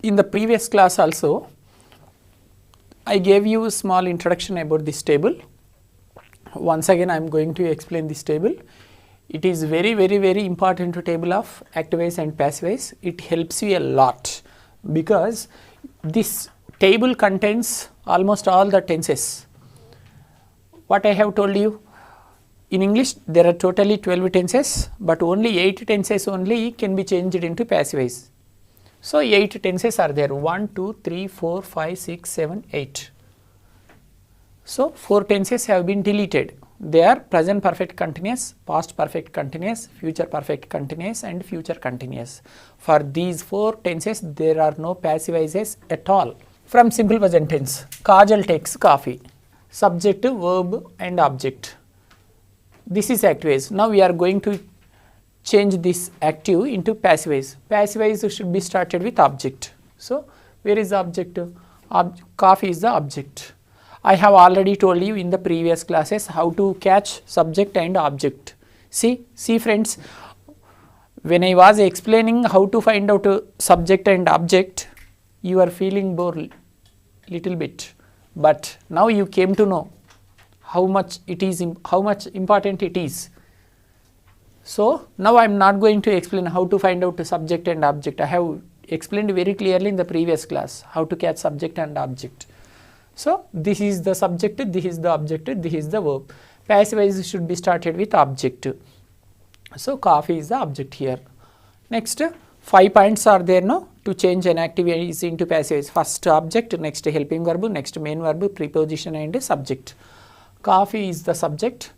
In the previous class also, I gave you a small introduction about this table. Once again I am going to explain this table. It is very important table of active voice and passive voice. It helps you a lot because this table contains almost all the tenses. What I have told you, in English there are totally 12 tenses, but only 8 tenses only can be changed into passive voice. So 8 tenses are there, 1, 2, 3, 4, 5, 6, 7, 8. So 4 tenses have been deleted. They are present perfect continuous, past perfect continuous, future perfect continuous and future continuous. For these 4 tenses there are no passive voices at all. From simple present tense, Kajal takes coffee. Subject, verb and object. This is active voice. Now we are going to change this active into passive voice. Passive voice should be started with object. So where is the object? Coffee is the object. I have already told you in the previous classes how to catch subject and object. See friends, when I was explaining how to find out subject and object, you are feeling bored little bit, but now you came to know how much important it is. So now I am not going to explain how to find out the subject and object. I have explained very clearly in the previous class how to catch subject and object. So this is the subject, this is the object, this is the verb. Passive voice should be started with object. So coffee is the object here. Next 5 points are there now to change an active voice into passive voice. First object, next helping verb, next main verb, preposition and subject. Coffee is the subject.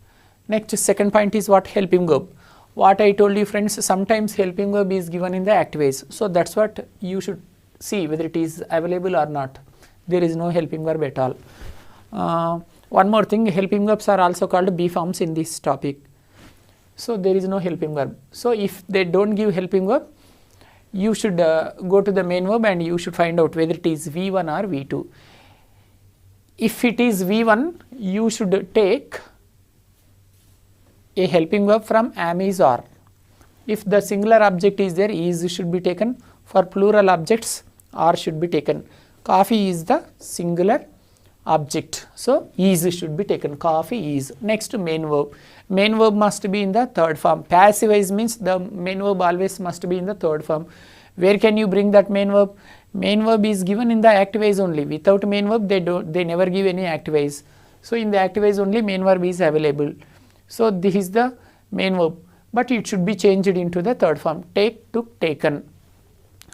Next second point is what? Helping verb. What I told you friends, sometimes helping verb is given in the active voice. So that's what you should see whether it is available or not. There is no helping verb at all. One more thing, helping verbs are also called B forms in this topic. So there is no helping verb. So if they don't give helping verb, you should go to the main verb and you should find out whether it is V1 or V2. If it is V1, you should take a helping verb from am, is, or. If the singular object is there, is should be taken. For plural objects, or should be taken. Coffee is the singular object, so is should be taken. Coffee is. Next main verb. Main verb must be in the third form. Passive voice means the main verb always must be in the third form. Where can you bring that main verb? Main verb is given in the active voice only. Without main verb they never give any active voice. So in the active voice only main verb is available. So this is the main verb, but it should be changed into the third form. Take, took, taken.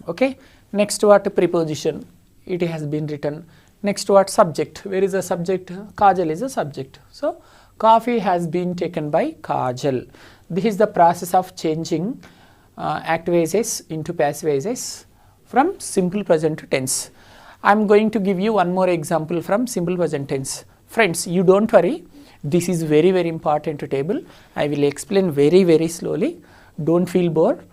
Okay. Next what? Preposition. It has been written. Next what? Subject. Where is the subject? Kajal is the subject. So coffee has been taken by Kajal. This is the process of changing active voices into passive voices from simple present tense. I am going to give you one more example from simple present tense. Friends, you don't worry. This is very important table. I will explain very slowly. Don't feel bored.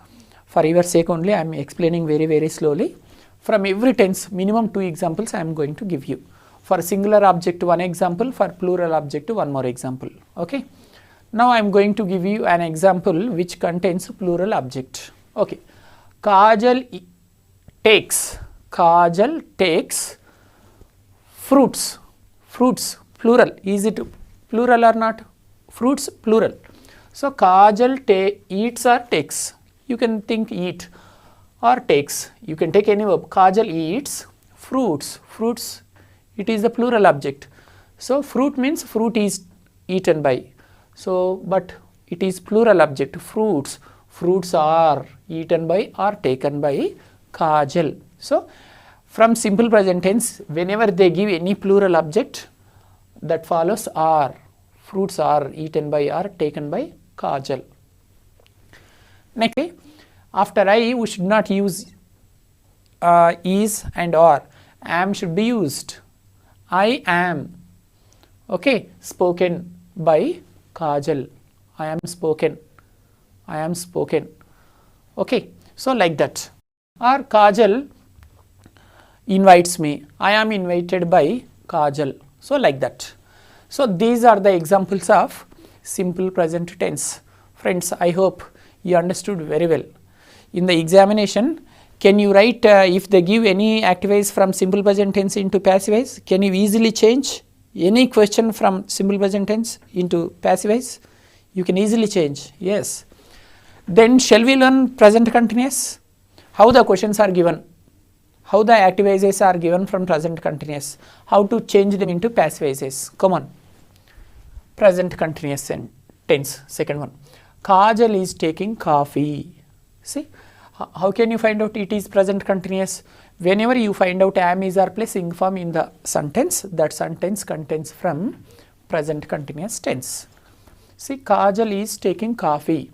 For your sake only I am explaining very slowly. From every tense, minimum 2 examples I am going to give you. For singular object 1 example, for plural object 1 more example. Okay. Now I am going to give you an example which contains plural object. Okay. Kajal takes fruits. Fruits plural. Is it plural or not? Fruits plural. So Kajal eats or takes. You can think eat or takes. You can take any verb. Kajal eats fruits. Fruits, it is the plural object. So fruit means fruit is eaten by. So but it is plural object. Fruits. Fruits are eaten by or taken by Kajal. So from simple present tense, whenever they give any plural object, that follows are. Fruits are eaten by or taken by Kajal. Next, after I, we should not use is and or. Am should be used. I am. Okay, spoken by Kajal. I am spoken. I am spoken. Okay, so like that. Or Kajal invites me. I am invited by Kajal. So like that. So these are the examples of simple present tense. Friends, I hope you understood very well. In the examination, Can you write if they give any active voice from simple present tense into passive voice? Can you easily change any question from simple present tense into passive voice? You can easily change, yes. Then shall we learn present continuous? How the questions are given, how the active voices are given from present continuous, how to change them into passive voices. Come on. Present continuous tense, second one. Kajal is taking coffee. See, how can you find out it is present continuous? Whenever you find out am, is, or plus ing form in the sentence, that sentence contains from present continuous tense. See, Kajal is taking coffee.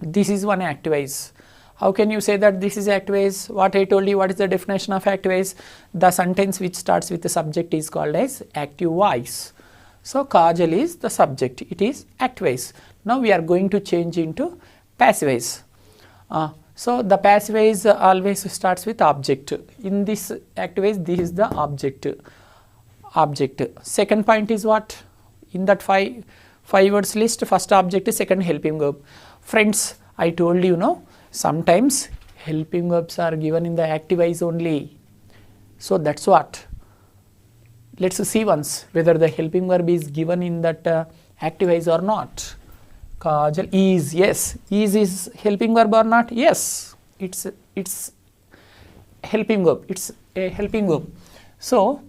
This is one active voice. How can you say that this is active voice? What I told you, what is the definition of active voice? The sentence which starts with the subject is called as active voice. So, Kajal is the subject, it is active voice. Now, we are going to change into passive voice. So, the passive voice always starts with object. In this active voice, this is the object. Second point is what? In that five words list, first object, second helping verb. Friends, I told you, no, sometimes helping verbs are given in the active voice only. So, that is what. Let us see once whether the helping verb is given in that active voice or not. Kajal is, yes. Is helping verb or not? Yes. It's helping verb. It's a helping verb. So,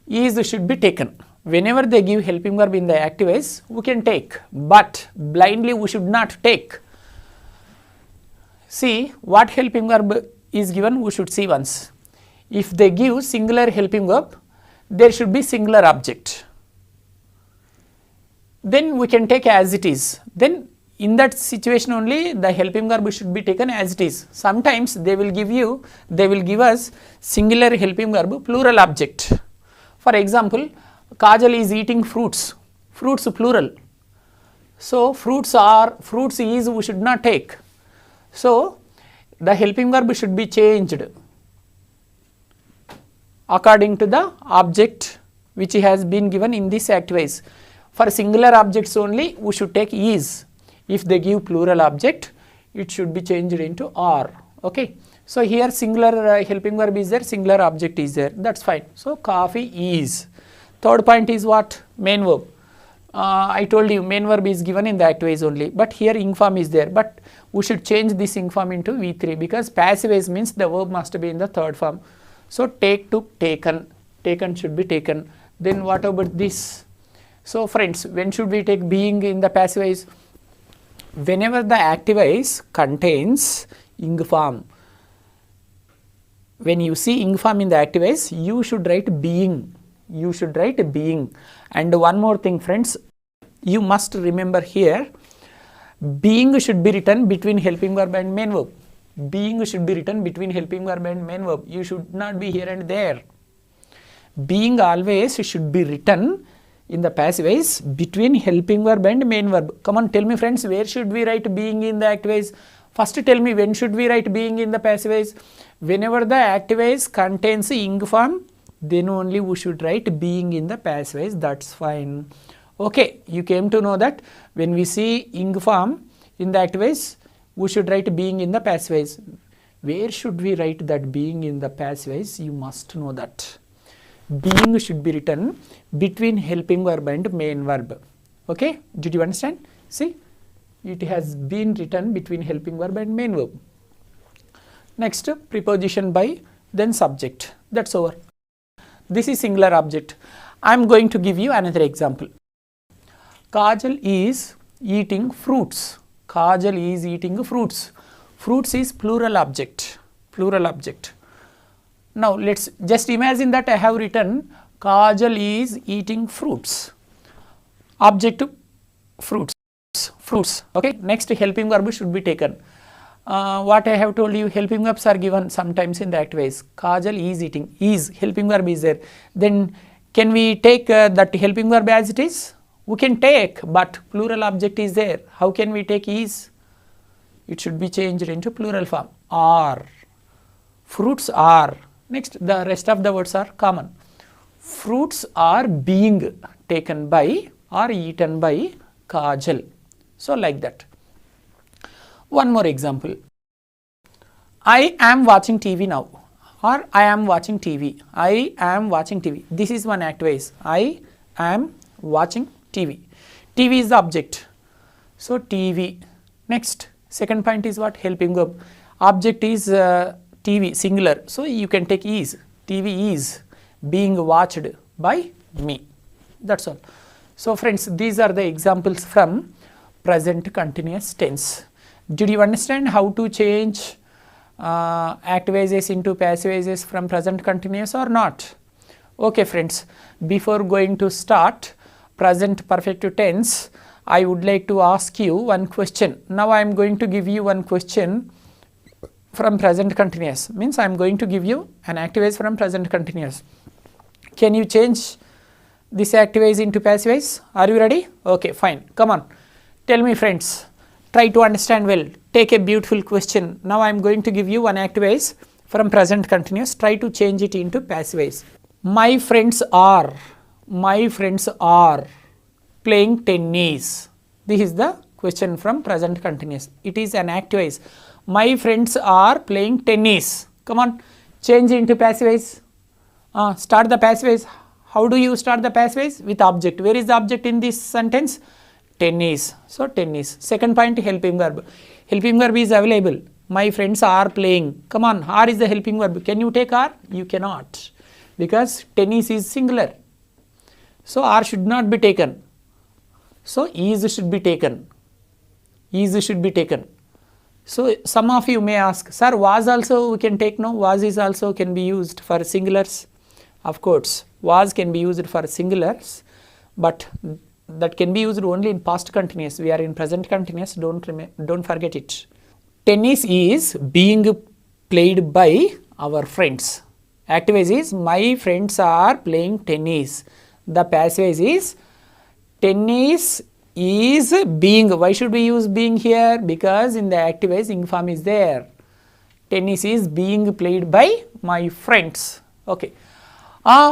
is should be taken. Whenever they give helping verb in the active voice, we can take, but blindly we should not take. See, what helping verb is given, we should see once. If they give singular helping verb, there should be singular object. Then we can take as it is. Then in that situation only the helping verb should be taken as it is. Sometimes they will give us singular helping verb, plural object. For example, Kajal is eating fruits, fruits plural. So, fruits is we should not take. So, the helping verb should be changed according to the object which has been given in this active voice. For singular objects only, we should take is. If they give plural object, it should be changed into are. Okay. So, here singular helping verb is there, singular object is there, that is fine. So, coffee is. Third point is what? Main verb. I told you main verb is given in the active voice only, but here ing form is there, but we should change this ing form into V3 because passive voice means the verb must be in the third form. So, take to taken, taken should be taken. Then what about this? So, friends, when should we take being in the passive voice? Whenever the active voice contains ing form. When you see ing form in the active voice, you should write being. You should write being. And one more thing, friends, you must remember here, being should be written between helping verb and main verb. Being should be written between helping verb and main verb. You should not be here and there. Being always should be written in the passive voice between helping verb and main verb. Come on, tell me friends, where should we write being in the active voice? First tell me, when should we write being in the passive voice? Whenever the active voice contains ing form, then only we should write being in the passive voice, that's fine. Okay, you came to know that when we see ing form in the active voice, we should write being in the passive voice. Where should we write that being in the passive voice? You must know that. Being should be written between helping verb and main verb. Okay, did you understand? See, it has been written between helping verb and main verb. Next, preposition by, then subject. That's over. This is singular object. I am going to give you another example. Kajal is eating fruits. Kajal is eating fruits. Fruits is plural object. Plural object. Now, let's just imagine that I have written Kajal is eating fruits. Object fruits. Fruits. Okay. Next, helping verb should be taken. What I have told you, helping verbs are given sometimes in the active voice. Kajal is eating. Is helping verb is there. Then can we take that helping verb as it is? We can take, but plural object is there. How can we take is? It should be changed into plural form. Are. Fruits are. Next, the rest of the words are common. Fruits are being taken by or eaten by Kajal. So, like that. One more example. I am watching TV now, or I am watching TV. I am watching TV. This is one active voice. I am watching TV. TV is the object. So TV. Next, second point is what? Helping verb. Object is TV, singular. So you can take is. TV is being watched by me. That's all. So friends, these are the examples from present continuous tense. Did you understand how to change active voices into passive voices from present continuous or not? Okay friends, before going to start present perfect tense, I would like to ask you one question. Now I am going to give you one question from present continuous. Means I am going to give you an active voice from present continuous. Can you change this active voice into passive voice? Are you ready? Okay, fine. Come on. Tell me friends. Try to understand well. Take a beautiful question. Now I am going to give you one active voice from present continuous. Try to change it into passive voice. My friends are playing tennis. This is the question from present continuous. It is an active voice. My friends are playing tennis. Come on, change into passive voice. Start the passive voice. How do you start the passive voice? With object. Where is the object in this sentence? Tennis. So tennis. Second point, helping verb. Helping verb is available. My friends are playing. Come on, are is the helping verb. Can you take are? You cannot, because tennis is singular. So are should not be taken. So is should be taken. Is should be taken. So some of you may ask, sir, was also we can take? No, was is also can be used for singulars. Of course, was can be used for singulars, but that can be used only in past continuous. We are in present continuous. Don't forget it. Tennis is being played by our friends. Active voice is my friends are playing tennis. The passive voice is tennis is being. Why should we use being here? Because in the active voice ing form is there. Tennis is being played by my friends. Okay.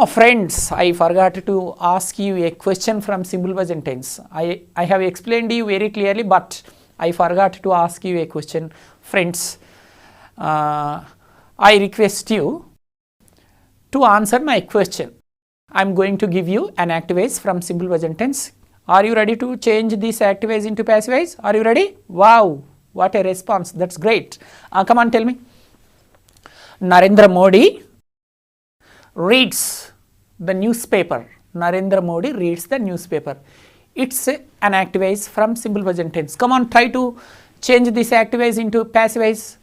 Friends, I forgot to ask you a question from simple present tense. I have explained you very clearly, but I forgot to ask you a question. Friends, I request you to answer my question. I am going to give you an active voice from simple present tense. Are you ready to change this active voice into passive voice? Are you ready? Wow, what a response. That's great. Come on, tell me. Narendra Modi reads the newspaper. Narendra Modi reads the newspaper. It's an active voice from simple present tense. Come on, try to change this active voice into passive voice.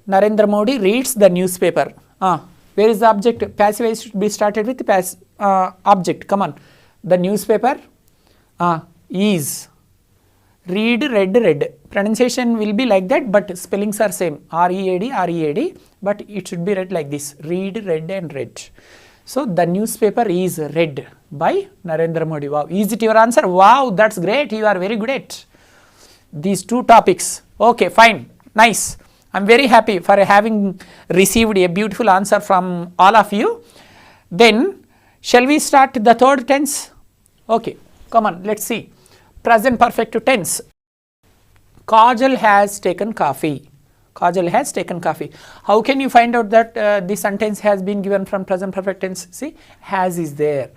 Narendra Modi reads the newspaper. Where is the object? Passive voice should be started with object. Come on. The newspaper is. Read, read. Pronunciation will be like that, but spellings are same. R-E-A-D, but it should be read like this. Read, read and read. So the newspaper is read by Narendra Modi. Wow. Is it your answer? Wow, that's great. You are very good at these two topics. Okay, fine. Nice. I'm very happy for having received a beautiful answer from all of you. Then, shall we start the third tense? Okay, come on, let's see. Present perfect tense. Kajal has taken coffee. Kajal has taken coffee. How can you find out that this sentence has been given from present perfect tense? See, has is there.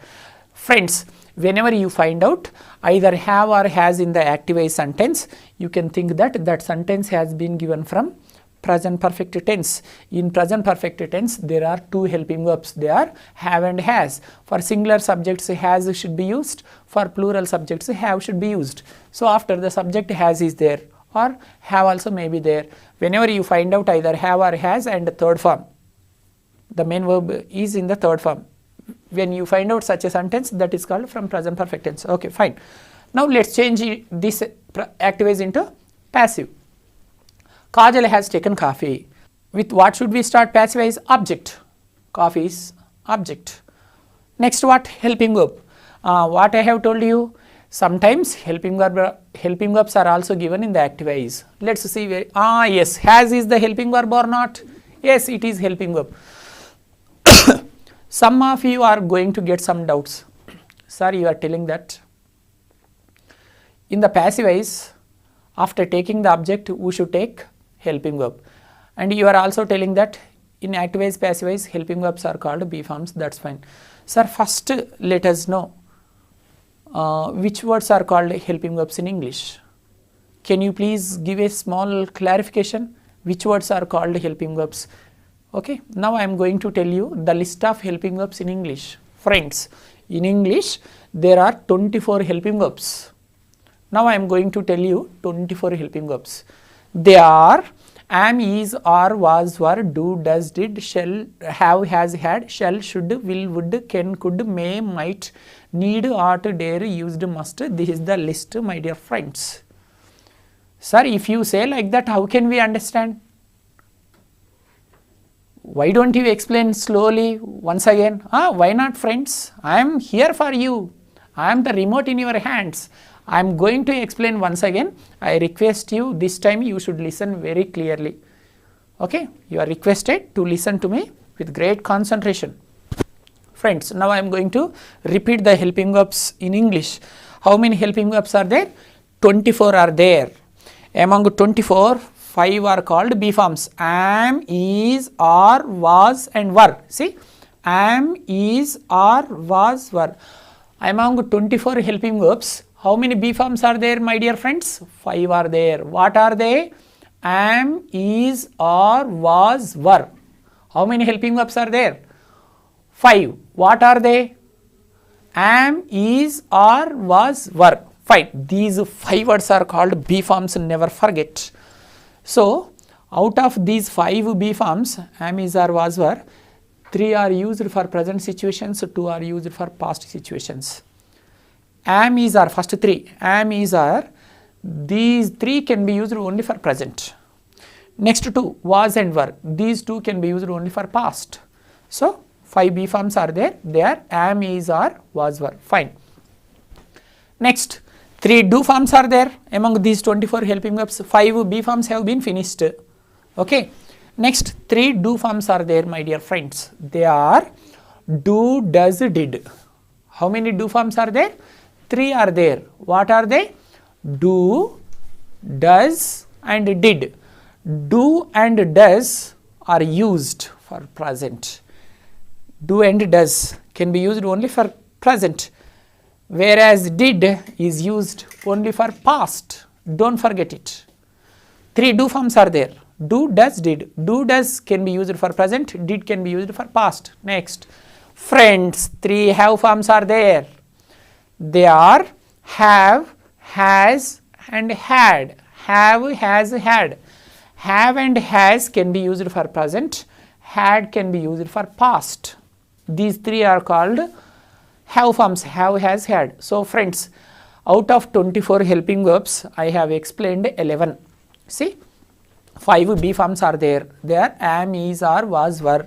Friends, whenever you find out either have or has in the active voice sentence, you can think that that sentence has been given from present perfect tense. In present perfect tense, there are two helping verbs. They are have and has. For singular subjects, has should be used. For plural subjects, have should be used. So after the subject has is there, or have also may be there. Whenever you find out either have or has and the third form, the main verb is in the third form. When you find out such a sentence, that is called from present perfect tense. Okay, fine. Now let's change this active voice into passive. Kajal has taken coffee. With what should we start passive voice? Object. Coffee is object. Next what? Helping verb. What I have told you, sometimes helping verbs are also given in the active voice. Let's see where. Yes, has is the helping verb or not? Yes, it is helping verb. Some of you are going to get some doubts. Sir, you are telling that in the passive voice, after taking the object, we should take helping verb. And you are also telling that in active wise, passive wise, helping verbs are called B forms. That's fine. Sir, first let us know which words are called helping verbs in English. Can you please give a small clarification? Which words are called helping verbs? Okay, now I am going to tell you the list of helping verbs in English. Friends, in English there are 24 helping verbs. Now I am going to tell you 24 helping verbs. They are am, is, are, was, were, do, does, did, shall, have, has, had, shall, should, will, would, can, could, may, might, need, ought, dare, used, must. This is the list, my dear friends. Sir, if you say like that, how can we understand? Why don't you explain slowly once again? Why not, friends? I am here for you. I am the remote in your hands. I am going to explain once again. I request you, this time you should listen very clearly. Okay, you are requested to listen to me with great concentration. Friends, now I am going to repeat the helping verbs in English. How many helping verbs are there? 24 are there. Among 24, 5 are called B forms. Am, is, are, was and were. See, am, is, are, was, were. Among 24 helping verbs, how many B forms are there, my dear friends? 5 are there. What are they? Am, is, are, was, were. How many helping verbs are there? 5. What are they? Am, is, are, was, were. Fine. These 5 words are called B forms, never forget. So, out of these 5 B forms, am, is, are, was, were, 3 are used for present situations, 2 are used for past situations. Am, is, are, first 3, am, is, are, these 3 can be used only for present. Next 2, was and were, these 2 can be used only for past. So, 5 B forms are there, they are am, is, are, was, were. Fine. Next, 3 do forms are there. Among these 24 helping verbs, 5 B forms have been finished. Okay. Next, 3 do forms are there, my dear friends. They are do, does, did. How many do forms are there? 3 are there. What are they? Do, does and did. Do and does are used for present. Do and does can be used only for present, whereas did is used only for past. Don't forget it. 3 do forms are there. Do, does, did. Do, does can be used for present, did can be used for past. Next, friends, 3 have forms are there. They are have, has and had. Have, has, had. Have and has can be used for present, had can be used for past. These 3 are called have forms, have, has, had. So, friends, out of 24 helping verbs, I have explained 11. See, 5 B forms are there. They are am, is, are, was, were.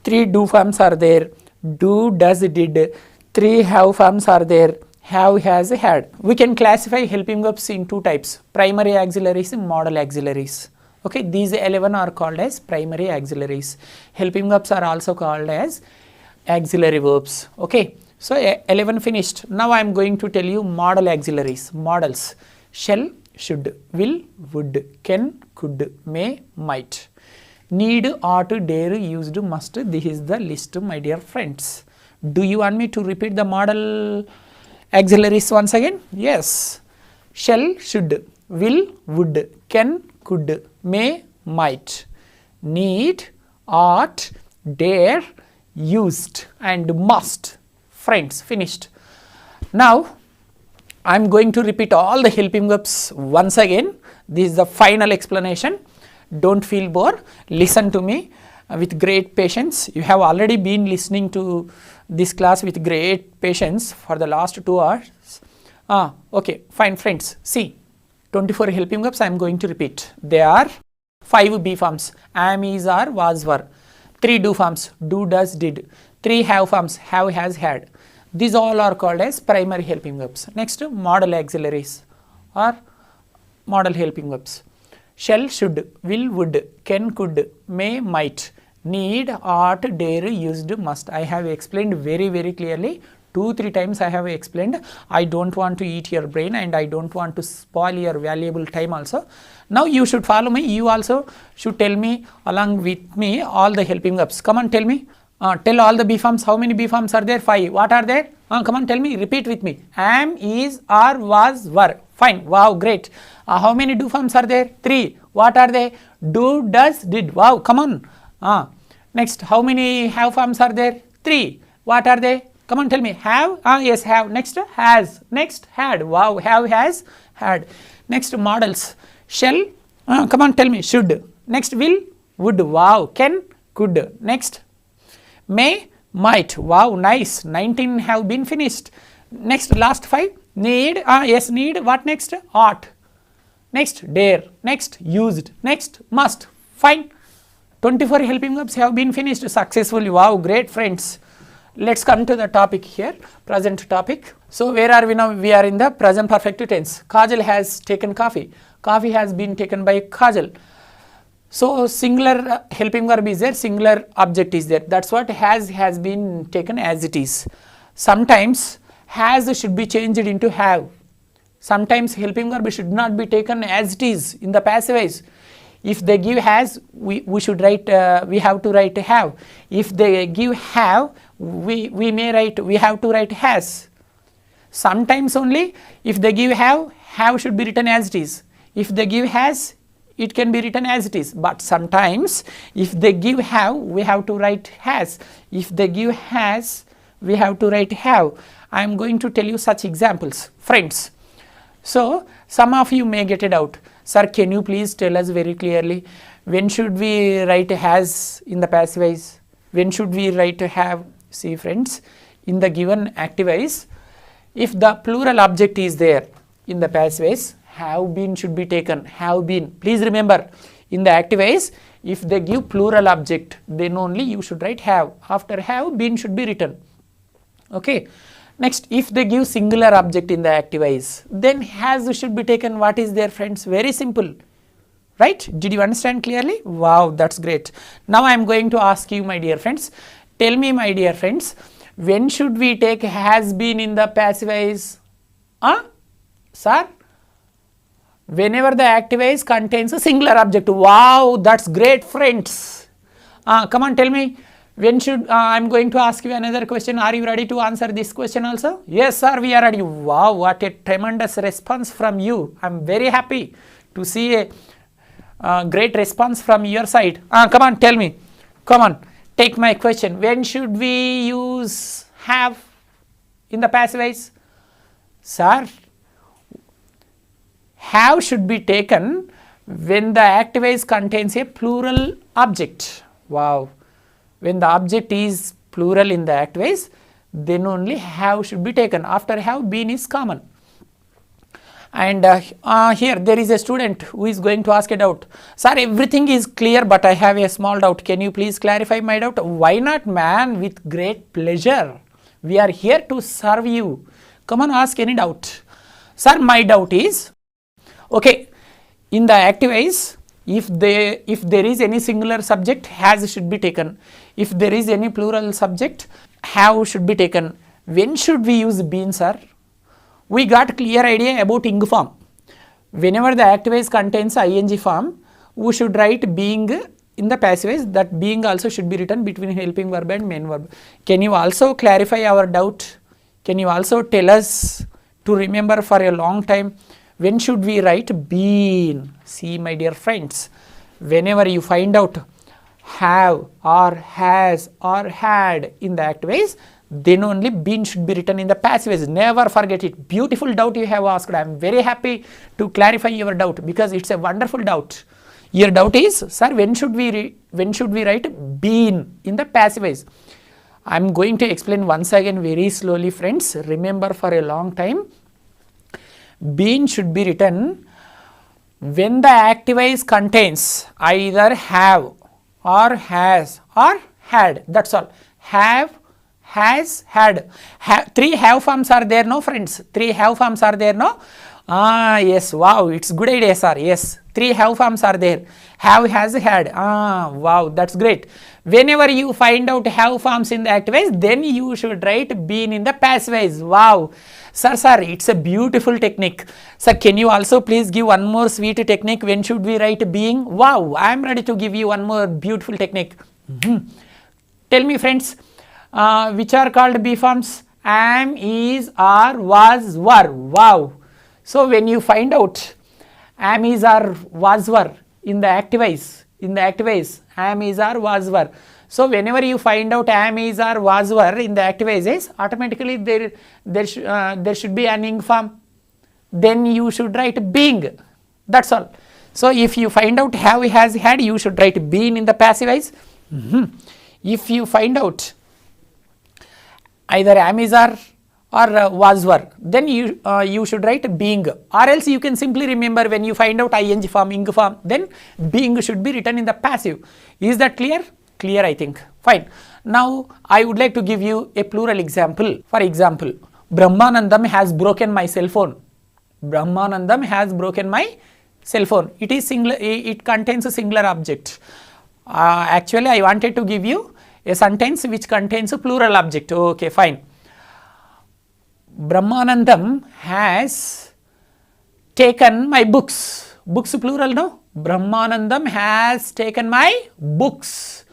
3 do forms are there. Do, does, did. 3 have forms are there. Have, has, had. We can classify helping verbs in 2 types, primary auxiliaries and modal auxiliaries. Okay, these 11 are called as primary auxiliaries. Helping verbs are also called as auxiliary verbs. Okay, so 11 finished. Now I am going to tell you modal auxiliaries, modals. Shall, should, will, would, can, could, may, might. Need, ought, dare, used, must. This is the list, my dear friends. Do you want me to repeat the modal auxiliaries once again? Yes. Shall, should, will, would, can, could, may, might. Need, ought, dare, used and must. Friends, finished. Now, I am going to repeat all the helping verbs once again. This is the final explanation. Don't feel bored. Listen to me with great patience. You have already been listening to this class with great patience for the last 2 hours. Okay, fine friends. See, 24 helping verbs I am going to repeat. They are 5 B forms. Am, is, are, was, were. 3 do forms. Do, does, did. 3 have forms. Have, has, had. These all are called as primary helping verbs. Next, modal auxiliaries or modal helping verbs. Shall, should, will, would, can, could, may, might. Need, ought, dare, used, must. I have explained very, very clearly 2-3 times I have explained. I don't want to eat your brain and I don't want to spoil your valuable time also. Now you should follow me. You also should tell me along with me all the helping verbs. Come on, tell me. Tell all the B forms. How many B forms are there? 5. What are there? Come on, tell me. Repeat with me. Am, is, are, was, were. Fine. Wow, great. How many do forms are there? 3. What are they? Do, does, did. Wow, come on. Next, how many have forms are there? 3. What are they? Come on, tell me. Have, yes, have. Next, has. Next, had. Wow, have, has, had. Next, models. Shall, come on, tell me. Should. Next, will, would. Wow, can, could. Next, may, might. Wow, nice. 19 have been finished. Next, last 5. Need, yes, need. What next? Ought. Next, dare. Next, used. Next, must. Fine. 24 helping verbs have been finished successfully. Wow, great friends. Let's come to the topic here, present topic. So where are we now? We are in the present perfect tense. Kajal has taken coffee. Coffee has been taken by Kajal. So singular helping verb is there, singular object is there. That's what has been taken as it is. Sometimes has should be changed into have. Sometimes helping verb should not be taken as it is in the passive voice. If they give has, we should write, we have to write have. If they give have, we have to write has. Sometimes only if they give have should be written as it is. If they give has, it can be written as it is. But sometimes if they give have, we have to write has. If they give has, we have to write have. I am going to tell you such examples, friends. So some of you may get it out. Sir, can you please tell us very clearly, when should we write has in the passive voice? When should we write have? See friends, in the given active voice, if the plural object is there in the passive voice, have been should be taken, have been. Please remember, in the active voice, if they give plural object, then only you should write have. After have, been should be written. Okay. Next, if they give singular object in the active voice, then has should be taken. What is there, friends? Very simple, right? Did you understand clearly? Wow, that's great. Now I am going to ask you, my dear friends, tell me, my dear friends, when should we take has been in the passive voice? Sir? Whenever the active voice contains a singular object. Wow, that's great, friends. Come on, tell me. When should, I am going to ask you another question. Are you ready to answer this question also? Yes, sir, we are ready. Wow, what a tremendous response from you. I am very happy to see a great response from your side. Come on, tell me. Come on, take my question. When should we use have in the passive voice? Sir, have should be taken when the active voice contains a plural object. Wow. When the object is plural in the active voice, then only have should be taken. After have, been is common. And here there is a student who is going to ask a doubt. Sir, everything is clear, but I have a small doubt. Can you please clarify my doubt? Why not, man? With great pleasure. We are here to serve you. Come on, ask any doubt. Sir, my doubt is, okay, in the active voice, if there is any singular subject, has should be taken. If there is any plural subject, have should be taken. When should we use been, sir? We got clear idea about ing form. Whenever the active voice contains ing form, we should write being in the passive voice. That being also should be written between helping verb and main verb. Can you also clarify our doubt? Can you also tell us to remember for a long time? When should we write been? See, my dear friends, whenever you find out have or has or had in the active voice, then only been should be written in the passive voice. Never forget it. Beautiful doubt you have asked. I am very happy to clarify your doubt because it's a wonderful doubt. Your doubt is, sir, when should we write been in the passive voice? I am going to explain once again very slowly, friends. Remember for a long time. Been should be written when the active voice contains either have or has or had. That's all. Have, has, had. 3 have forms are there, no, friends? 3 have forms are there, no? Yes, wow, it's good idea, sir. Yes, 3 have forms are there. Have, has, had. Wow, that's great. Whenever you find out have forms in the active voice, then you should write been in the passive voice. Wow. Sir, it's a beautiful technique. Sir, can you also please give one more sweet technique? When should we write being? Wow, I am ready to give you one more beautiful technique. Tell me, friends, which are called be forms? Am, is, are, was, were. Wow. So when you find out am, is, are, was, were in the active voice, am, is, are, was, were. So whenever you find out am, is, are, was, were in the active voices, automatically there should be an ing form. Then you should write being. That's all. So if you find out have, has, had, you should write been in the passive voice. If you find out either am, is, are, or was, were, then you should write being, or else you can simply remember when you find out ing form, ing form, then being should be written in the passive. Is that clear? Clear, I think. Fine. Now I would like to give you a plural example. For example, Brahmanandam has broken my cell phone. Brahmanandam has broken my cell phone. It is singular. It contains a singular object. Actually, I wanted to give you a sentence which contains a plural object. Okay, fine. Brahmanandam has taken my books. Books plural, no? Brahmanandam has taken my books.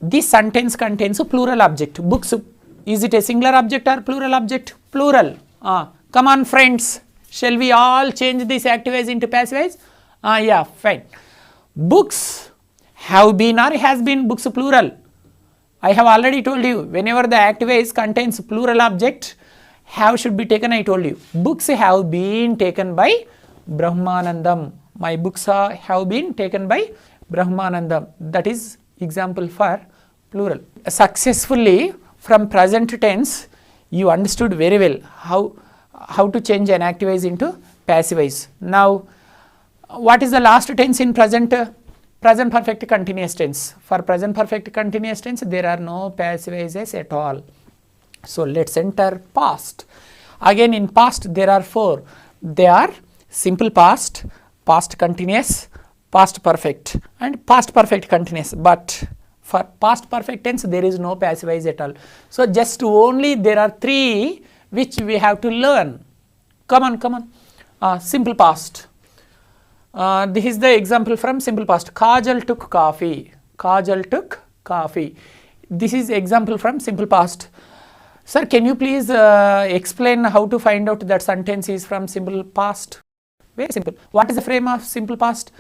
This sentence contains a plural object. Books, is it a singular object or plural object? Plural. Come on, friends. Shall we all change this active voice into passive voice? Yeah, fine. Books have been or has been, books plural. I have already told you, whenever the active voice contains plural object, have should be taken, I told you. Books have been taken by Brahmanandam. My books have been taken by Brahmanandam. That is example for plural. Successfully from present tense, you understood very well how to change an active voice into passive voice. Now, what is the last tense in present perfect continuous tense? For present perfect continuous tense, there are no passive voices at all. So let's enter past. Again, in past there are 4. They are simple past, past continuous, past perfect, and past perfect continuous. But for past perfect tense, there is no passive voice at all. So just only there are 3 which we have to learn. Come on. Simple past. This is the example from simple past. Kajal took coffee. Kajal took coffee. This is example from simple past. Sir, can you please explain how to find out that sentence is from simple past? Very simple. What is the frame of simple past?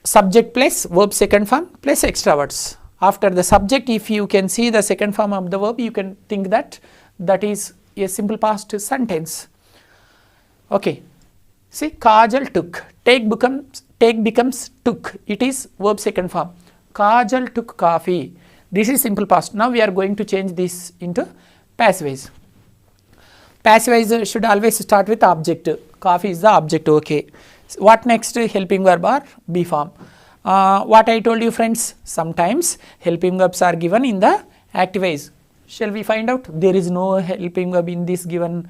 Subject plus verb second form plus extra words. After the subject, if you can see the second form of the verb, you can think that is a simple past sentence. Okay. See, Kajal took. Take becomes took. It is verb second form. Kajal took coffee. This is simple past. Now we are going to change this into passive voice. Passive voice should always start with object. Coffee is the object. Okay. What next? Helping verb or be form. What I told you, friends, sometimes helping verbs are given in the active voice. Shall we find out? There is no helping verb in this given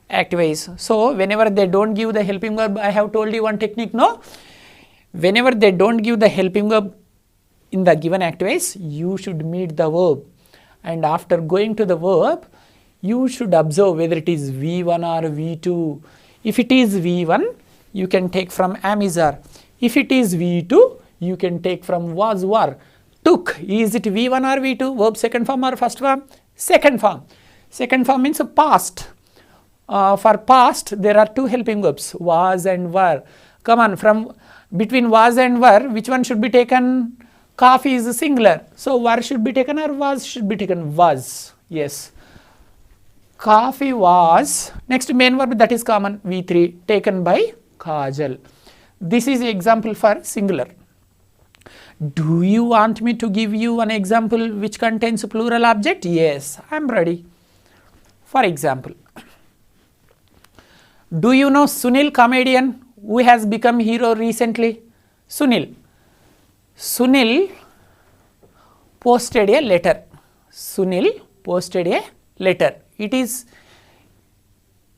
active voice. So whenever they don't give the helping verb, I have told you one technique, no? Whenever they don't give the helping verb in the given active voice, you should meet the verb. And after going to the verb, you should observe whether it is V1 or V2. If it is V1, you can take from am, is, are. If it is V2, you can take from was, were. Took, is it V1 or V2? Verb second form or first form? Second form. Second form means past. For past, there are 2 helping verbs, was and were. Come on, from between was and were, which one should be taken? Coffee is singular. So were should be taken or was should be taken? Was. Yes. Coffee was. Next main verb, that is common, V3, taken by Kajal. This is example for singular. Do you want me to give you an example which contains a plural object? Yes, I am ready. For example, do you know Sunil, comedian who has become hero recently? Sunil. Sunil posted a letter. Sunil posted a letter. It is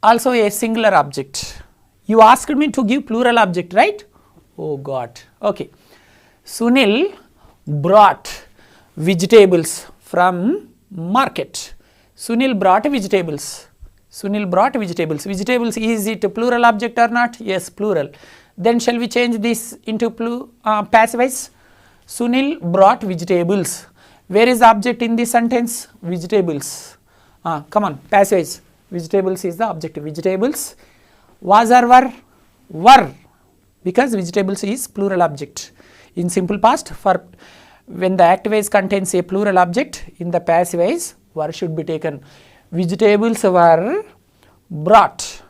also a singular object. You asked me to give plural object, right? Oh God. Okay. Sunil brought vegetables from market. Sunil brought vegetables. Sunil brought vegetables. Vegetables, is it a plural object or not? Yes, plural. Then shall we change this into passive voice? Sunil brought vegetables. Where is the object in this sentence? Vegetables. Come on, passive voice. Vegetables is the object. Vegetables. Was or were? Were. Because vegetables is plural object. In simple past, for when the active voice contains a plural object, in the passive voice, were should be taken. Vegetables were brought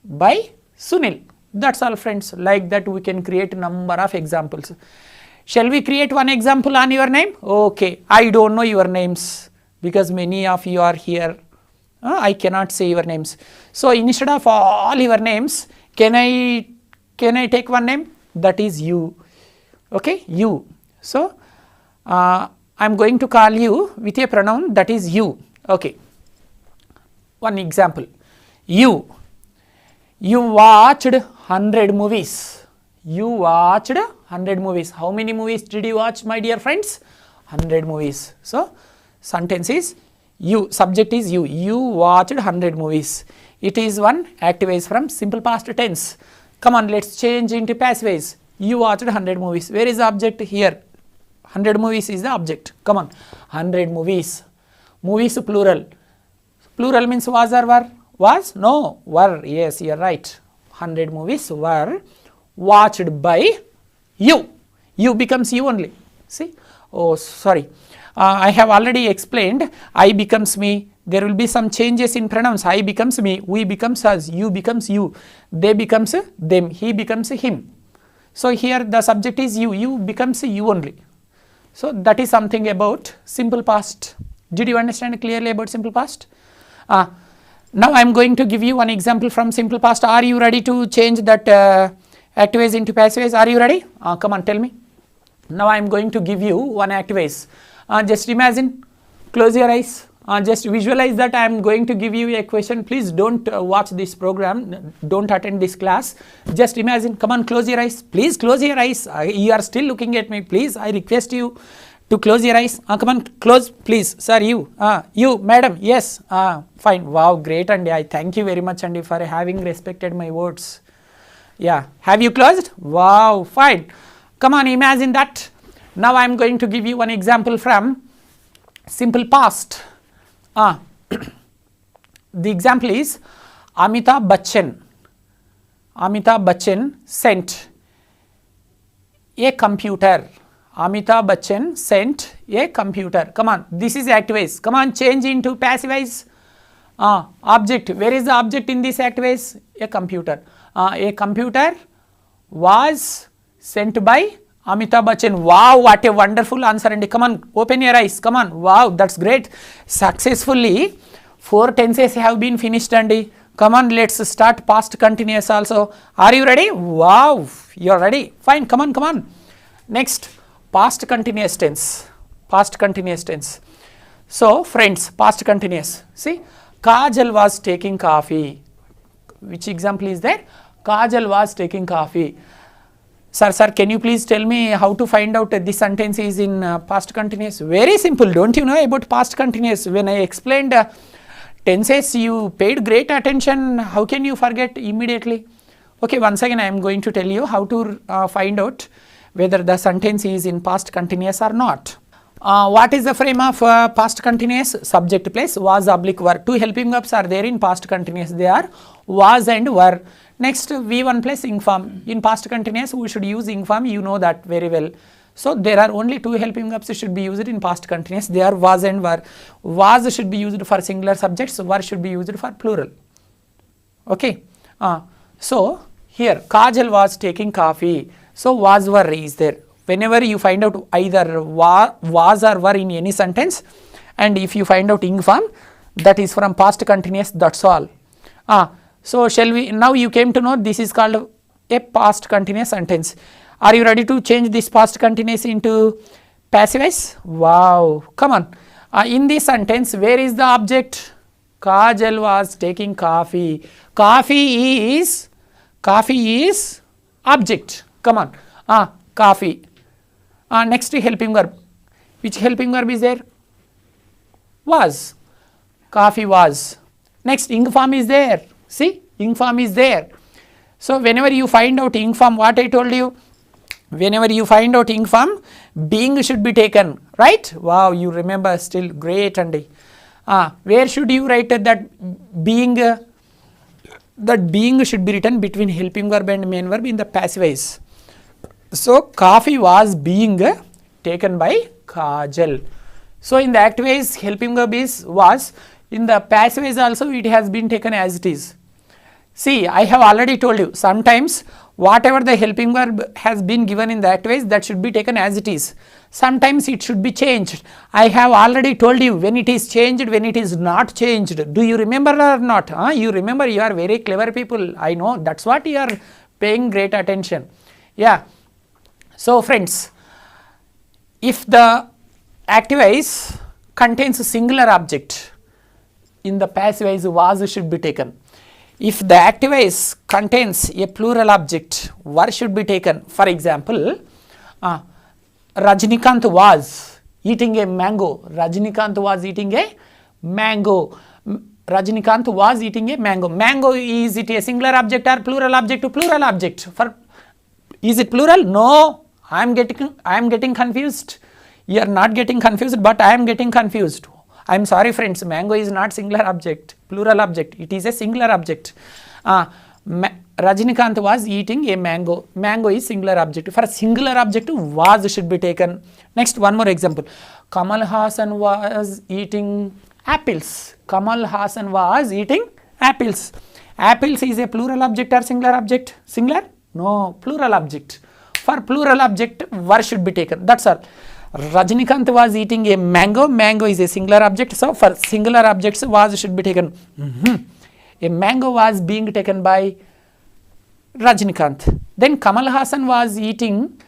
by Sunil. That's all, friends. Like that we can create a number of examples. Shall we create one example on your name? Okay, I don't know your names because many of you are here. I cannot say your names. So instead of all your names, can I take one name? That is you. Okay, you. So I am going to call you with a pronoun that is you. Okay. One example. You watched 100 movies. You watched 100 movies. How many movies did you watch, my dear friends? 100 movies. So sentence is you, subject is you. You watched 100 movies. It is one active voice from simple past tense. Come on, let's change into passive voice. You watched 100 movies. Where is the object? Here. 100 movies is the object. Come on. 100 movies. Movies plural. Plural means was or were? Was? No. Were. Yes, you are right. 100 movies were watched by you. You becomes you only. See? Oh, sorry. I have already explained I becomes me. There will be some changes in pronouns. I becomes me, we becomes us, you becomes you, they becomes them, he becomes him. So here the subject is you, you becomes you only. So that is something about simple past. Did you understand clearly about simple past? Now I am going to give you one example from simple past. Are you ready to change that active voice into passive voice? Are you ready? Come on, tell me. Now I am going to give you one active voice. Just imagine, close your eyes, just visualize that I am going to give you a question. Please don't watch this program, don't attend this class. Just imagine, come on, close your eyes. Please close your eyes. You are still looking at me. Please, I request you to close your eyes. Come on, close, please. Sir, you, madam, yes, fine. Wow, great, and I thank you very much, and for having respected my words. Yeah, have you closed? Wow, fine. Come on, imagine that. Now I am going to give you one example from simple past. The example is Amitabh Bachchan. Amitabh Bachchan sent a computer. Amitabh Bachchan sent a computer. Come on, this is active voice. Come on, change into passive voice. Object. Where is the object in this active voice? A computer. A computer was sent by Amitabh Bachchan. Wow, what a wonderful answer. And come on, open your eyes. Come on. Wow, that's great. Successfully 4 tenses have been finished, and come on, let's start past continuous also. Are you ready? Wow, you are ready. Fine, come on, come on. Next, past continuous tense. Past continuous tense. So friends, past continuous. See, Kajal was taking coffee. Which example is there? Kajal was taking coffee. Sir, can you please tell me how to find out this sentence is in past continuous? Very simple. Don't you know about past continuous? When I explained tenses, you paid great attention. How can you forget immediately? Okay, once again I am going to tell you how to find out whether the sentence is in past continuous or not. What is the frame of past continuous? Subject plus was oblique were. 2 helping verbs are there in past continuous. They are was and were. Next, V1 plus ing form. In past continuous, we should use ing form. You know that very well. So there are only 2 helping verbs should be used in past continuous. They are was and were. Was should be used for singular subjects. Were should be used for plural. Okay. So here, Kajal was taking coffee. So was were is there. Whenever you find out either was or were in any sentence, and if you find out ing form, that is from past continuous. That's all. So shall we, now you came to know this is called a past continuous sentence. Are you ready to change this past continuous into passive voice? Wow, come on. In this sentence, where is the object? Kajal was taking coffee. Coffee is object. Come on. Coffee. Next helping verb. Which helping verb is there? Was. Coffee was. Next ing form is there. See, ing form is there. So whenever you find out ing form, what I told you, whenever you find out ing form, being should be taken, right? Wow, you remember still, great. And where should you write that being? That being should be written between helping verb and main verb in the passive voice. So coffee was being taken by Kajal. So in the active voice, helping verb is was. In the passive voice also, it has been taken as it is. See, I have already told you, sometimes whatever the helping verb has been given in the active voice, that should be taken as it is. Sometimes it should be changed. I have already told you when it is changed, when it is not changed. Do you remember or not? You remember, you are very clever people. I know, that's what you are paying great attention. Yeah. So friends, if the active voice contains a singular object, in the passive voice was should be taken. If the active voice contains a plural object, were should be taken. For example, Rajnikant was eating a mango. Rajnikant was eating a mango. Rajnikant was eating a mango. Mango, is it a singular object or plural object? Plural object. Is it plural? No. I am getting confused. You are not getting confused, but I am getting confused. I am sorry friends, mango is not singular object, plural object, it is a singular object. Rajnikant was eating a mango. Mango is singular object. For a singular object, was should be taken. Next, one more example. Kamal Hassan was eating apples. Kamal Hassan was eating apples. Apples is a plural object or singular object? Singular? No, plural object. For plural object, were should be taken. That's all. Rajnikant was eating a mango. Mango is a singular object. So for singular objects, was should be taken. A mango was being taken by Rajnikant. Then Kamal Hassan was eating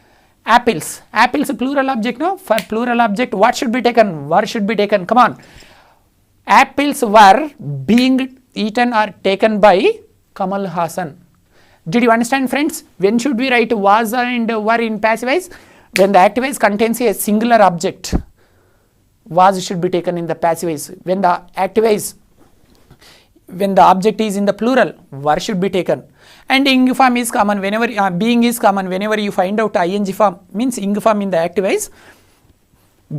apples. Apples plural object, no? For plural object, what should be taken? Were should be taken. Come on. Apples were being eaten or taken by Kamal Hassan. Did you understand friends? When should we write was and were in passive voice? When the active voice contains a singular object, was should be taken in the passive voice. When the active voice, when the object is in the plural, were should be taken. And ing form is common whenever being is common whenever you find out ing form, means ing form in the active voice,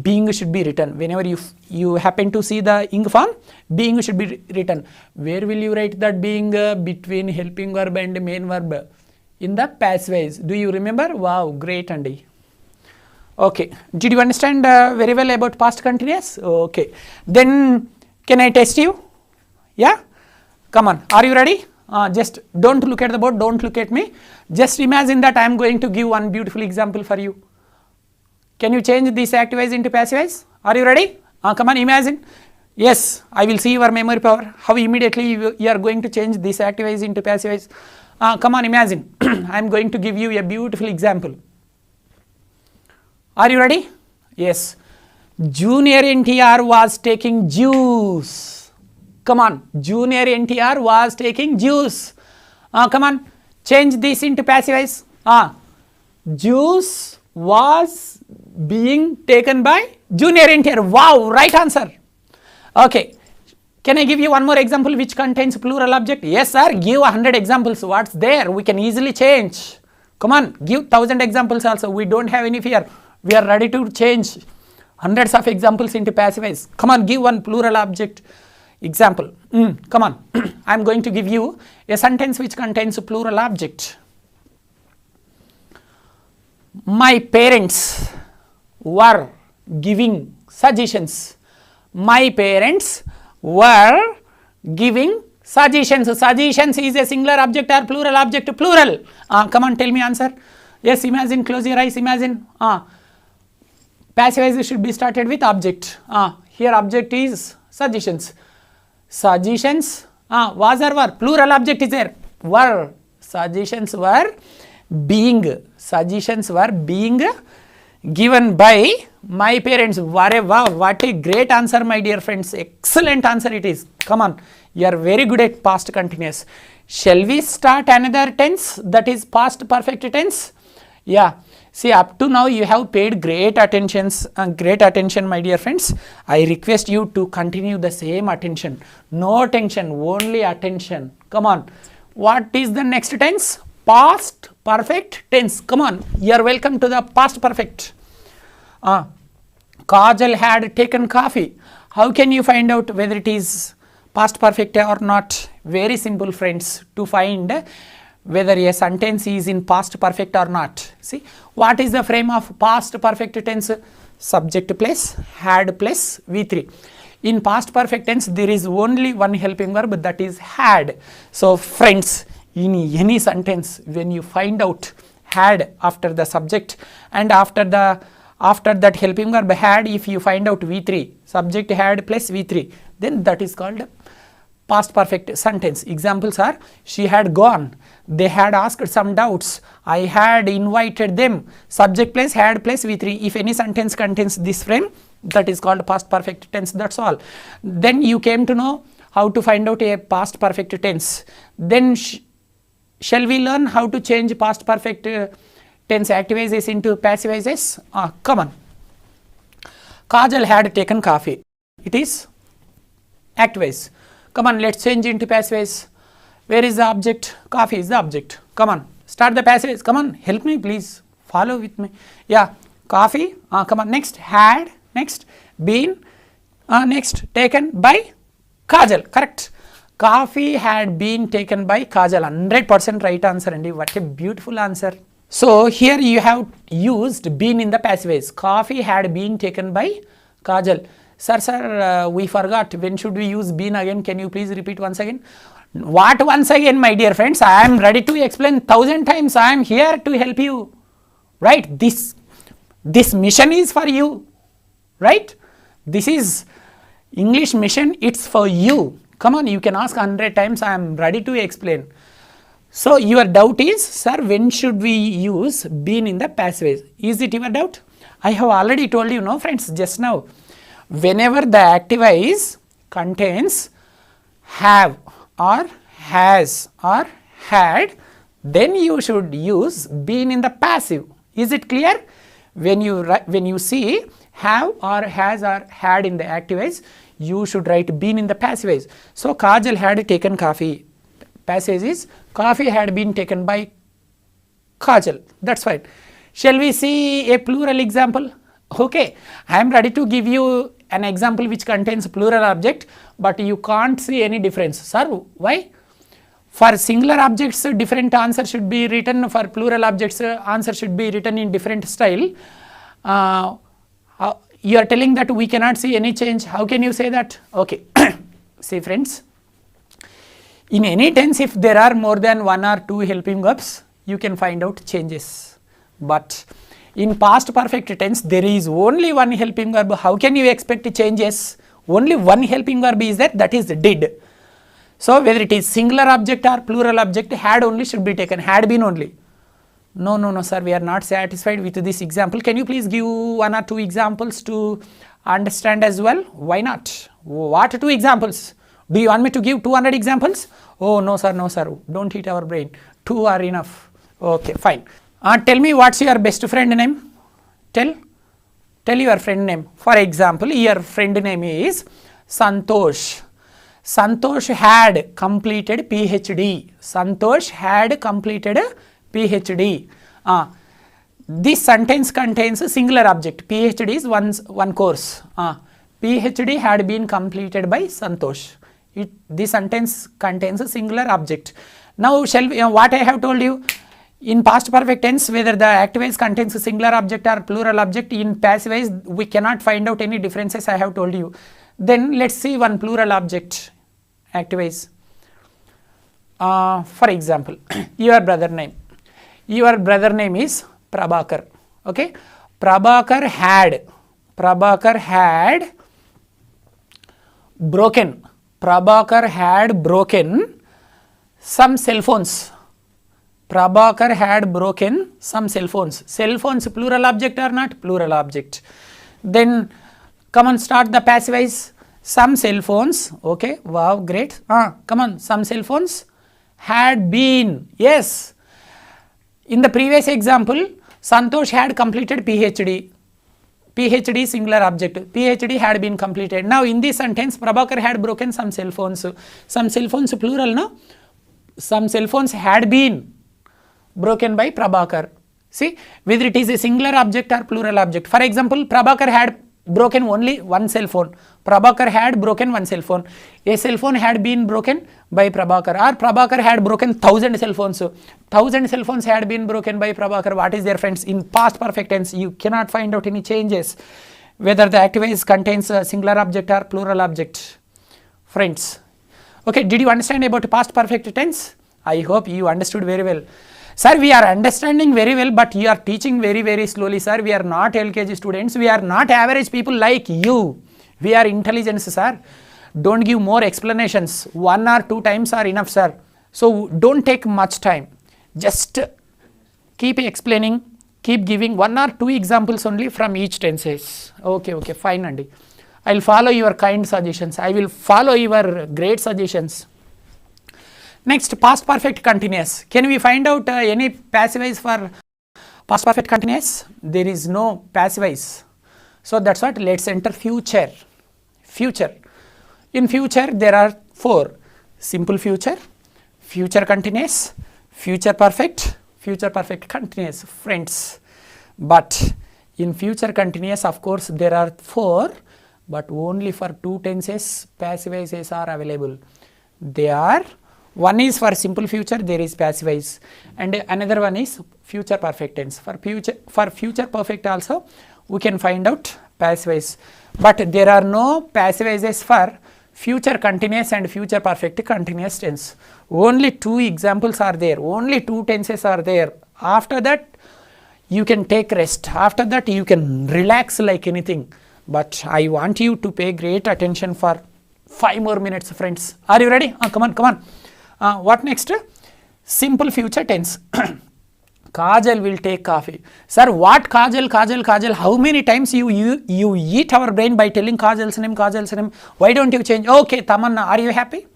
being should be written. Whenever you happen to see the ing form, being should be written. Where will you write that being? Between helping verb and main verb in the passive voice. Do you remember? Wow, great Andy. Okay, did you understand very well about past continuous? Okay, then can I test you? Yeah, come on, are you ready? Just don't look at the board, don't look at me. Just imagine that I am going to give one beautiful example for you. Can you change this active voice into passive voice? Are you ready? Come on, imagine. Yes, I will see your memory power. How immediately you are going to change this active voice into passive voice. Come on, imagine. I am going to give you a beautiful example. Are you ready? Yes. Junior NTR was taking juice. Come on. Junior NTR was taking juice. Come on. Change this into passive voice. Juice was being taken by Junior NTR. Wow, right answer. Okay. Can I give you one more example which contains plural object? Yes, sir. Give 100 examples. What's there? We can easily change. Come on. Give 1000 examples also. We don't have any fear. We are ready to change hundreds of examples into passive voice. Come on, give one plural object example. Come on. I am going to give you a sentence which contains a plural object. My parents were giving suggestions. My parents were giving suggestions. Suggestions is a singular object or plural object? Plural. Come on, tell me answer. Yes, imagine, close your eyes, imagine. Passive voice should be started with object. Here object is suggestions. Suggestions, was or were? Plural object is there. Were. Suggestions were being. Suggestions were being given by my parents. Wow, what a great answer, my dear friends. Excellent answer it is. Come on, you are very good at past continuous. Shall we start another tense, that is past perfect tense? Yeah. See, up to now you have paid great attention, my dear friends. I request you to continue the same attention. No tension, only attention. Come on. What is the next tense? Past perfect tense. Come on. You are welcome to the past perfect. Kajal had taken coffee. How can you find out whether it is past perfect or not? Very simple, friends, to find whether a sentence is in past perfect or not. See, what is the frame of past perfect tense? Subject plus had plus V3. In past perfect tense, there is only one helping verb, that is had. So, friends, in any sentence, when you find out had after the subject and after that helping verb had, if you find out V3, subject had plus V3, then that is called past perfect sentence. Examples are: she had gone, they had asked some doubts, I had invited them. Subject plus had plus V3. If any sentence contains this frame, that is called past perfect tense. That's all. Then you came to know how to find out a past perfect tense. Then shall we learn how to change past perfect tense active voices into passive voices? Come on. Kajal had taken coffee. It is active voice. Come on, let's change into passive voice. Where is the object? Coffee is the object. Come on, start the passive voice. Come on, help me please. Follow with me. Yeah, coffee. Come on, next had, next been, next taken by Kajal. Correct. Coffee had been taken by Kajal. 100% right answer, and what a beautiful answer. So here you have used been in the passive voice. Coffee had been taken by Kajal. Sir, we forgot. When should we use been again? Can you please repeat once again? What once again, my dear friends? I am ready to explain 1000 times. I am here to help you. Right? This mission is for you. Right? This is English mission. It's for you. Come on, you can ask 100 times. I am ready to explain. So your doubt is, sir, when should we use been in the passive voice? Is it your doubt? I have already told you, no friends, just now. Whenever the active voice contains have or has or had, then you should use been in the passive. Is it clear? When you see have or has or had in the active voice, you should write been in the passive voice. So Kajal had taken coffee. Passive is coffee had been taken by Kajal. That's fine. Shall we see a plural example? Okay, I am ready to give you an example which contains plural object, but you can't see any difference. Sir, why? For singular objects, different answer should be written. For plural objects, answer should be written in different style. You are telling that we cannot see any change. How can you say that? Okay. See friends, in any tense, if there are more than one or two helping verbs, you can find out changes. But in past perfect tense, there is only one helping verb. How can you expect changes? Only one helping verb is there, that is did. So whether it is singular object or plural object, had only should be taken, had been only. No, sir, we are not satisfied with this example. Can you please give one or two examples to understand as well? Why not? What two examples? Do you want me to give 200 examples? Oh, no, sir, don't eat our brain. 2 are enough. Okay, fine. Tell me, what's your best friend name? Tell your friend name. For example, your friend name is Santosh. Santosh had completed PhD. Santosh had completed PhD. This sentence contains a singular object. PhD is one course. PhD had been completed by Santosh. This sentence contains a singular object. Now, what I have told you, in past perfect tense, whether the active voice contains a singular object or plural object, in passive voice, we cannot find out any differences, I have told you. Then let's see one plural object, active voice. For example, your brother name. Your brother name is Prabhakar. Okay, Prabhakar had broken some cell phones. Prabhakar had broken some cell phones. Cell phones plural object or not? Plural object. Then come on, start the passivize. Some cell phones, okay, wow, great. Come on, some cell phones had been, yes. In the previous example, Santosh had completed PhD. PhD singular object. PhD had been completed. Now in this sentence, Prabhakar had broken some cell phones. Some cell phones plural, no? Some cell phones had been broken by Prabhakar. See, whether it is a singular object or plural object. For example, Prabhakar had broken only one cell phone. Prabhakar had broken one cell phone. A cell phone had been broken by Prabhakar, or Prabhakar had broken 1000 cell phones. 1000 cell phones had been broken by Prabhakar. What is there, friends? In past perfect tense, you cannot find out any changes, whether the activise contains a singular object or plural object. Friends, okay, did you understand about past perfect tense? I hope you understood very well. Sir, we are understanding very well, but you are teaching very, very slowly, sir. We are not LKG students. We are not average people like you. We are intelligent, sir. Don't give more explanations. 1 or 2 times are enough, sir. So don't take much time. Just keep explaining, keep giving 1 or 2 examples only from each tenses. Okay, okay, fine, Andy. I will follow your kind suggestions. I will follow your great suggestions. Next, past perfect continuous. Can we find out any passivize for past perfect continuous? There is no passivize. So that's what, let's enter future. Future. In future, there are 4. Simple future, future continuous, future perfect continuous, friends. But in future continuous, of course, there are 4, but only for 2 tenses passivizes are available. They are, one is for simple future, there is passivize, and another one is future perfect tense. For future perfect also we can find out passivize, but there are no passivizes for future continuous and future perfect continuous tense. Only 2 examples are there, only 2 tenses are there. After that you can take rest, after that you can relax like anything, but I want you to pay great attention for 5 more minutes, friends. Are you ready? Come on, come on. What next? Simple future tense. Kajal will take coffee. Sir, what Kajal, Kajal, Kajal? How many times you eat our brain by telling Kajal's name, Kajal's name? Why don't you change? Okay, Tamanna, are you happy?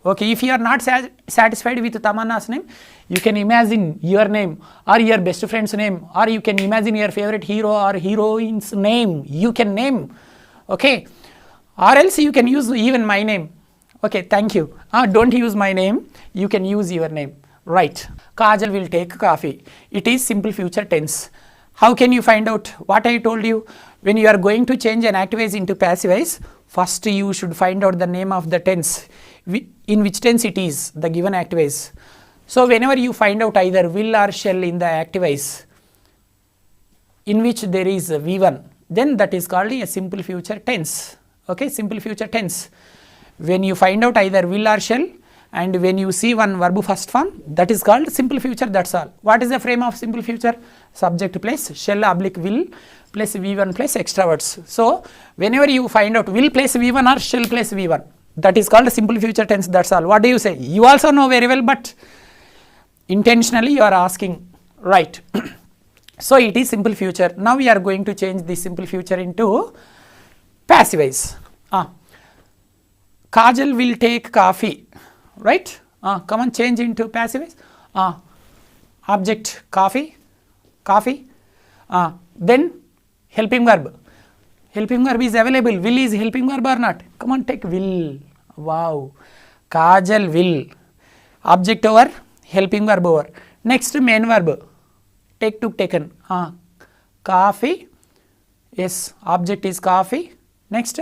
Okay, if you are not satisfied with Tamanna's name, you can imagine your name or your best friend's name, or you can imagine your favorite hero or heroine's name. You can name. Okay, or else you can use even my name. Okay, thank you. Don't use my name, you can use your name. Right. Kajal will take coffee. It is simple future tense. How can you find out? What I told you, when you are going to change an activise into passivize, first you should find out the name of the tense, in which tense it is, the given activise. So whenever you find out either will or shall in the activise, in which there is a V1, then that is called a simple future tense. Okay, simple future tense. When you find out either will or shall, and when you see one verb first form, that is called simple future, that's all. What is the frame of simple future? Subject plus shall oblique will plus V1 plus extra words. So whenever you find out will plus V1 or shall plus V1, that is called simple future tense, that's all. What do you say? You also know very well, but intentionally you are asking, right? So it is simple future. Now we are going to change this simple future into passivize. Kajal will take coffee, right? Come on, change into passivize. Object coffee, coffee. Then helping verb. Helping verb is available. Will is helping verb or not? Come on, take will. Wow. Kajal will. Object over, helping verb over. Next main verb. Take, took, taken. Coffee. Yes, object is coffee. Next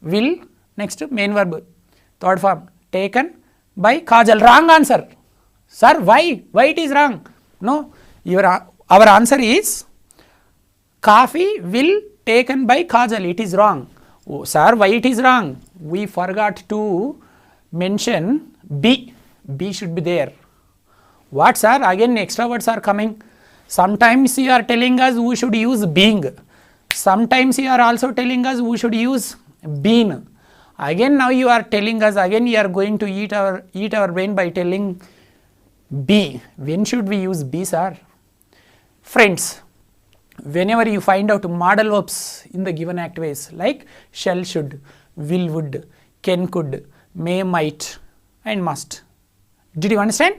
will. Next main verb. Third form. Taken by Kajal. Wrong answer. Sir, why? Why it is wrong? No, our answer is coffee will taken by Kajal. It is wrong. Oh, sir, why it is wrong? We forgot to mention be. Be should be there. What, sir? Again extra words are coming. Sometimes you are telling us we should use being. Sometimes you are also telling us we should use been. Again now you are telling us, again you are going to eat our brain by telling be. When should we use be, sir? Friends, whenever you find out modal verbs in the given activities like shall, should, will, would, can, could, may, might and must. Did you understand?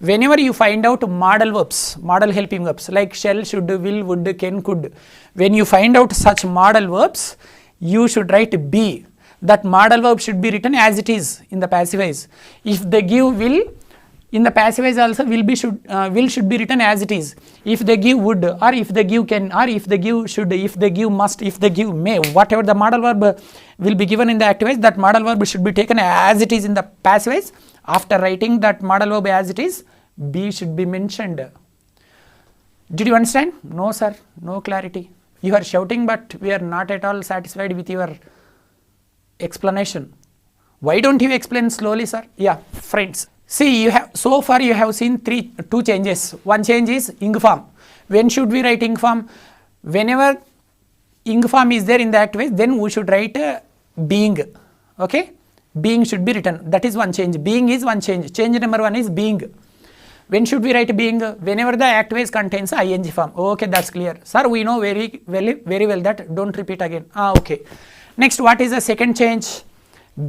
Whenever you find out modal verbs, modal helping verbs like shall, should, will, would, can, could, when you find out such modal verbs, you should write be. That modal verb should be written as it is in the passive voice. If they give will, in the passive voice also will should be written as it is. If they give would, or if they give can, or if they give should, if they give must, if they give may, whatever the modal verb will be given in the active voice, that modal verb should be taken as it is in the passive voice. After writing that modal verb as it is, be should be mentioned. Did you understand? No, sir, no clarity. You are shouting, but we are not at all satisfied with your explanation. Why don't you explain slowly, sir? Yeah, friends. See, you have so far you have seen two changes. One change is ing form. When should we write ing form? Whenever ing form is there in the active voice, then we should write being. Okay, being should be written. That is one change. Being is one change. Change number one is being. When should we write being? Whenever the active voice contains ing form. Okay, that's clear, sir. We know very well that. Don't repeat again. Okay. Next, what is the second change?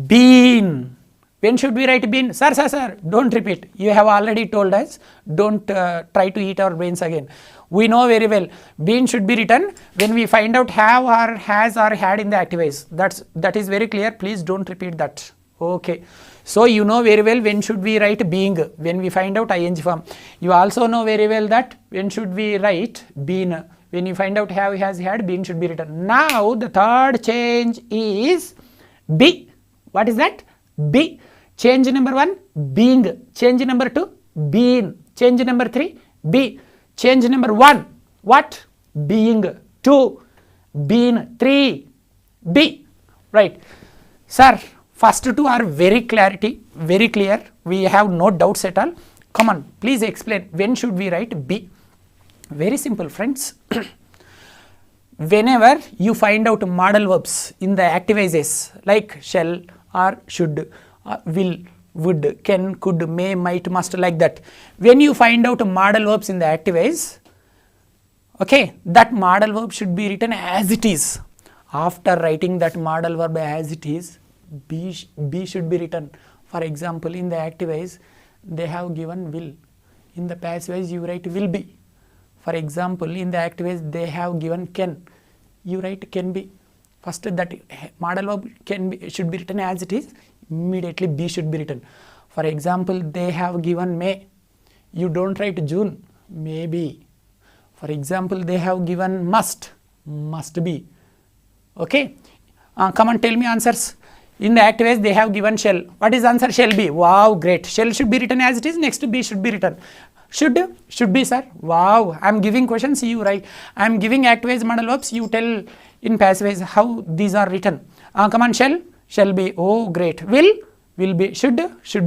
Been. When should we write been? Sir, don't repeat. You have already told us. Don't try to eat our brains again. We know very well. Been should be written when we find out have or has or had in the active voice. That is very clear. Please don't repeat that. Okay. So you know very well when should we write being, when we find out ing form. You also know very well that when should we write been, when you find out have, has, had, been should be written. Now the third change is be. What is that? Be. Change number one, being. Change number two, been. Change number three, be. Change number one, what? Being. Two, been. Three, be. Right. Sir, first two are very clear. We have no doubts at all. Come on, please explain. When should we write be? Very simple, friends. Whenever you find out modal verbs in the active voices like shall or should, will, would, can, could, may, might, must, like that. When you find out modal verbs in the active voice, okay, that modal verb should be written as it is. After writing that modal verb as it is, be should be written. For example, in the active voice, they have given will. In the passive voice, you write will be. For example, in the active voice, they have given can. You write can be. First, that modal verb should be written as it is. Immediately be should be written. For example, they have given may. You don't write June, may be. For example, they have given must be. Okay. Come and tell me answers. In the active voice, they have given shall. What is answer? Shall be. Wow, great. Shall should be written as it is. Next be should be written. Should be, sir. Wow. I am giving questions, you write. I am giving active voice modal verbs. You tell in passive voice how these are written. Come on, shall be. Oh, great. Will be. Should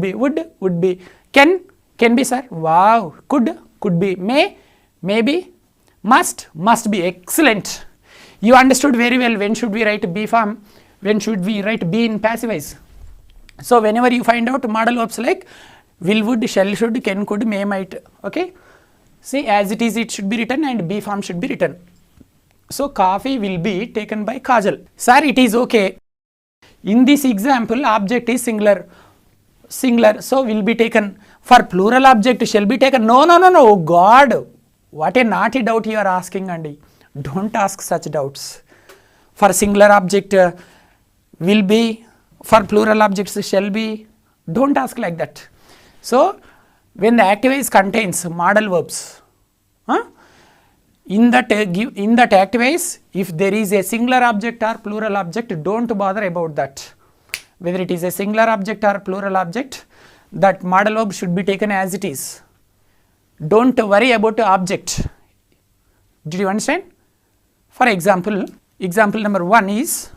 be. Would be. Can be, sir. Wow. Could be. May be. Must be. Excellent. You understood very well. When should we write be form? When should we write be in passive voice? So whenever you find out modal verbs like will, would, shall, should, can, could, may, might. Okay. See, as it is, it should be written and be form should be written. So coffee will be taken by Chsl. Sir, it is okay. In this example, object is singular, so will be taken. For plural object shall be taken. No. Oh God, what a naughty doubt you are asking, Andy. Don't ask such doubts. For singular object will be, for plural objects shall be. Don't ask like that. So when the active voice contains modal verbs, in that active voice, if there is a singular object or plural object, don't bother about that. Whether it is a singular object or plural object, that modal verb should be taken as it is. Don't worry about the object. Did you understand? For example number one is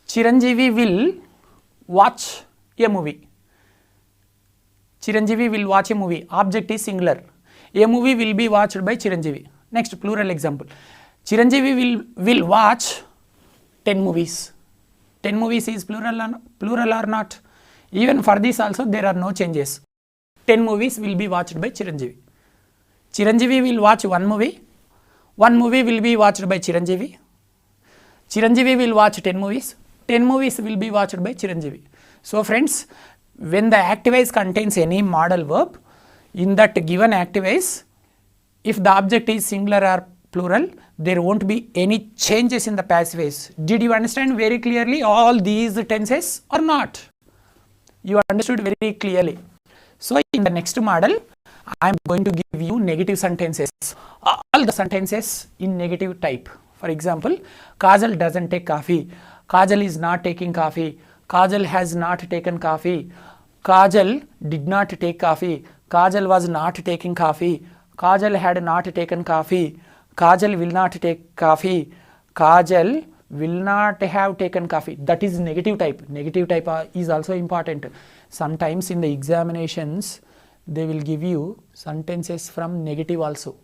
Chiranjeevi will watch a movie. Chiranjeevi will watch a movie. Object is singular. A movie will be watched by Chiranjeevi. Next, plural example. Chiranjeevi will watch 10 movies. 10 movies is plural or not? Even for this also there are no changes. 10 movies will be watched by Chiranjeevi. Chiranjeevi will watch one movie will be watched by Chiranjeevi. Chiranjeevi will watch 10 movies will be watched by Chiranjeevi. So friends, when the active contains any modal verb, in that given active, if the object is singular or plural, there won't be any changes in the passive. Did you understand very clearly all these tenses or not? You understood very clearly. So in the next model, I am going to give you negative sentences, all the sentences in negative type. For example, Kajal doesn't take coffee, Kajal is not taking coffee, Kajal has not taken coffee, Kajal did not take coffee, Kajal was not taking coffee, Kajal had not taken coffee, Kajal will not take coffee, Kajal will not have taken coffee. That is negative type. Negative type is also important. Sometimes in the examinations, they will give you sentences from negative also.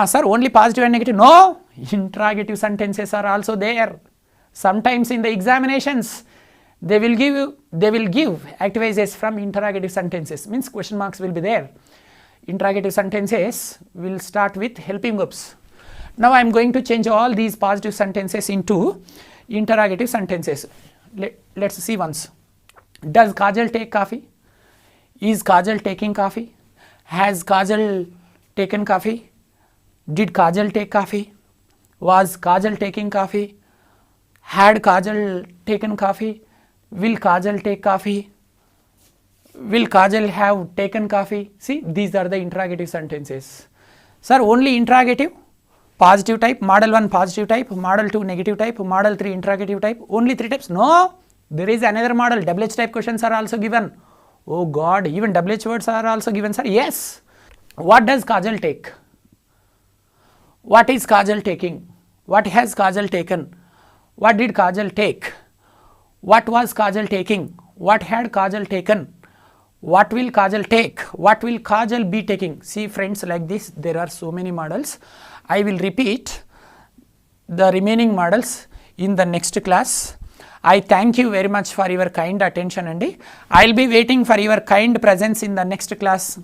Sir, only positive and negative? No, interrogative sentences are also there. Sometimes in the examinations, they will give activities from interrogative sentences, means question marks will be there. Interrogative sentences will start with helping verbs. Now I am going to change all these positive sentences into interrogative sentences. Let's see once. Does Kajal take coffee? Is Kajal taking coffee? Has Kajal taken coffee? Did Kajal take coffee? Was Kajal taking coffee? Had Kajal taken coffee? Will Kajal take coffee? Will Kajal have taken coffee? See, these are the interrogative sentences. Sir, only interrogative? Positive type, model 1 positive type, model 2 negative type, model 3 interrogative type, only 3 types? No, there is another model, WH type questions are also given. Oh God, even WH words are also given, sir. Yes. What does Kajal take? What is Kajal taking? What has Kajal taken? What did Kajal take? What was Kajal taking? What had Kajal taken? What will Kajal take? What will Kajal be taking? See friends, like this, there are so many models. I will repeat the remaining models in the next class. I thank you very much for your kind attention, and I will be waiting for your kind presence in the next class.